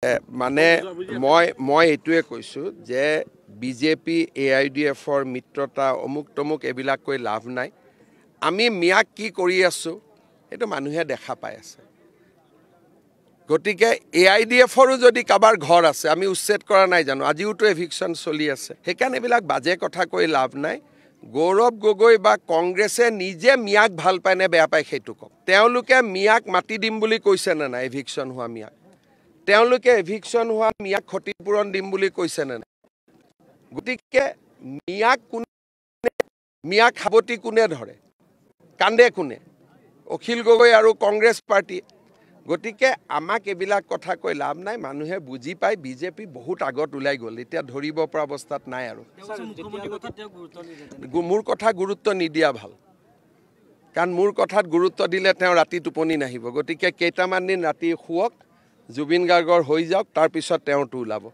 মানে মই এইটোৱে কৈছোঁ যে বিজেপি AIDFৰ মিত্ৰতা অমুক তমুক এইবিলাক কৈ লাভ নাই। আমি মিয়াক কি কৰি আছোঁ সেইটো মানুহে দেখা পাই আছে। গতিকে AIDFৰো যদি কাবাৰ ঘৰ আছে আমি উচ্ছেদ কৰা নাই জানো, আজিওতো এভিকশ্যন চলি আছে। সেইকাৰণে এইবিলাক বাজে কথা কৈ লাভ নাই। গৌৰৱ গগৈ বা কংগ্ৰেছে নিজে মিয়াক ভাল পায় নে বেয়া পায় সেইটো কওক। তেওঁলোকে মিয়াক মাতি দিম বুলি কৈছে নে নাই এভিকশ্যন হোৱা মিয়াক? তেওঁলোকে এভিকশ্যন হোৱা মিয়াক ক্ষতিপূৰণ দিম বুলি কৈছে নে নাই? গতিকে মিয়াক সাৱটি কোনে ধৰে, কান্দে কোনে? অখিল গগৈ আৰু কংগ্ৰেছ পাৰ্টি। গতিকে আমাক এইবিলাক কথা কৈ লাভ নাই। মানুহে বুজি পায় বিজেপি বহুত আগত ওলাই গ'ল, এতিয়া ধৰিব পৰা অৱস্থাত নাই আৰু। মোৰ কথা গুৰুত্ব নিদিয়া ভাল, কাৰণ মোৰ কথাত গুৰুত্ব দিলে তেওঁ ৰাতি টোপনি নাহিব। গতিকে কেইটামান দিন ৰাতি শুৱক, জুবিন গাৰ্গৰ হৈ যাওক, তাৰপিছত তেওঁতো ওলাব।